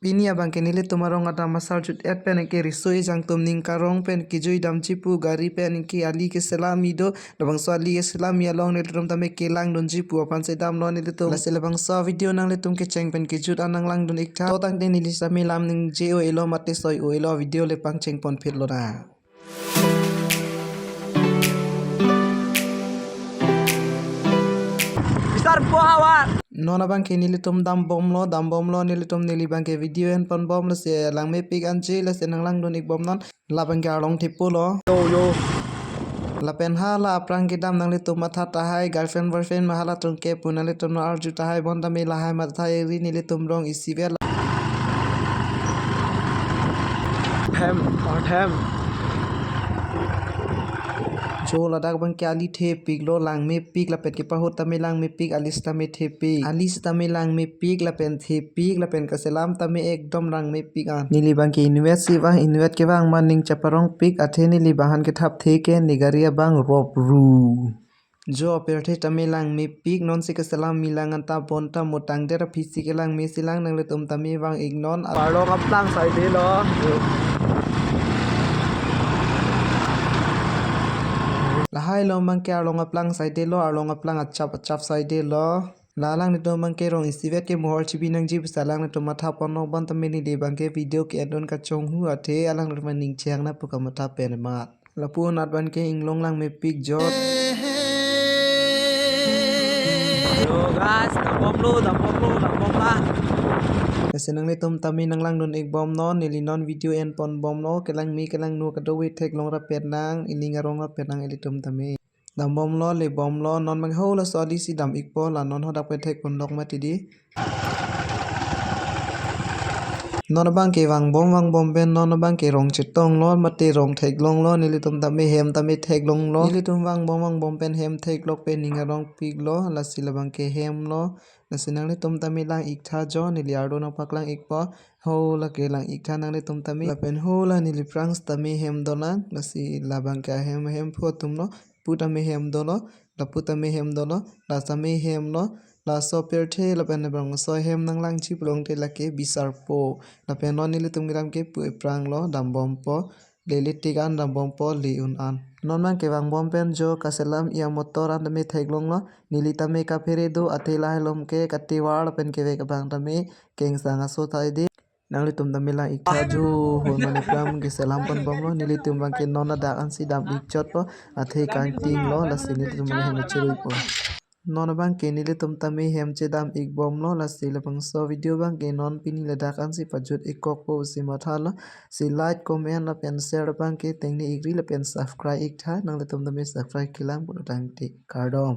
Pini abang ke nili tumarong ada masal jut et pen ke risoi jang tum ning karong pen ki jui dam cipu gari pen ki ali ke selami do labang so ali ke selami along nili tum tame ke lang don cipu apan se dam lo nili tum lase labang so video nang li tum ke ceng pen ki jut anang lang don ikta to tang de nili sami lam ning je o elo mate soi o elo video le pang ceng pon phet lo na Besar bawa. nona bang ke nili tum dam bom lo nili tum nili bang ke video en pon bom lo se lang me pik an je lase nang lang don ik bom non la bang ke along thipu lo Yo. la pen hala aprang ke dam nang le tum matha tahai girlfriend boyfriend mahala tum ke punale tum no arju tahai bon dam la hai matha ri nili tum rong isibe Hem. जो लदाक बंग के आली थे पिक लो लांग में पिक ला पेन के पहो तमे लांग में पिक आलिस तमे थे पिक आलिस तमे लांग में पिक ला पेन थे पिक ला पेन का सलाम तमे एकदम लांग में पिक आन नीली बंग के इन्वेट सी वाह इन्वेट के वांग मान निंग चपरंग पिक अथे नीली बहन के थाप थे के निगरिया बांग रोप रू जो अपेरथे तमे लांग में पिक नॉन से के सलाम मिलांग अंता बोंता मोटांग देरा फिसी के लांग में सिलांग नंगले तुम तमे वांग इग्नोन Parlo kaplang sa ide lo. lahai lo mang ke arlong aplang side lo arlong aplang achap side lo lalang ni to mang ke rong isivet ke mohor chibi nang ji salang ni to matha ponok ban tameni de bang ke video ke adon ka chong hu athe alang ni maning chang na puka matha pen ma lapu nat ban ke inglong lang me pik jot Yo guys, dam bom lah. senang ni tum tami nang lang don ek bom non nili non video en pon bom no kelang mi kelang nu ka do we tek long ra pet nang ini ngarong ra pet nang eli tum tami dam bom lo le bom lo non mang ho la so di si dam ik po la non ho dak pe tek pon dok ma ti di non bang ke wang bom ben non bang ke rong chitong lo mate rong thek long lo nili tum tami hem tami thek long lo nili tum wang bom pen hem thek lok pe ninga rong pik lo la sila bang ke hem lo la sinang ni tum tami lang ik tha jo nili ardo na paklang ik po ho la ke lang ik tha nang ni tum tami la pen ho la nili prangs tami hem do na la si la bang ka hem pho tum lo pu tami hem do lo la pu tami hem do lo la tami hem lo la so per the la pen bang so hem nang lang chi plong te la ke bisar po la pen non nili tum gram ke pu prang lo dam bom po leli tigan dam bom po li un an non mang ke wang bom pen jo kaselam ia motor an tami thek long lo nili tami ka phere do athela helom ke kati war pen ke ve ka bang tami keng sanga so thai di nangli tum tami la ikha jo hol mane pram ke selam pon bom lo nili tum bang ke nona da an si dam ik chot po athe kang ting lo la sini tum mane hem cherui po non bang ke nili tum tami hem che dam ik bom lo la sila bang so video bang ke non pini la dak an si pajut ikok po si mathala si like comment la pen share bang ke tengni igri la pen subscribe ik tha nang la tum tami subscribe kilang pu tang ti kardom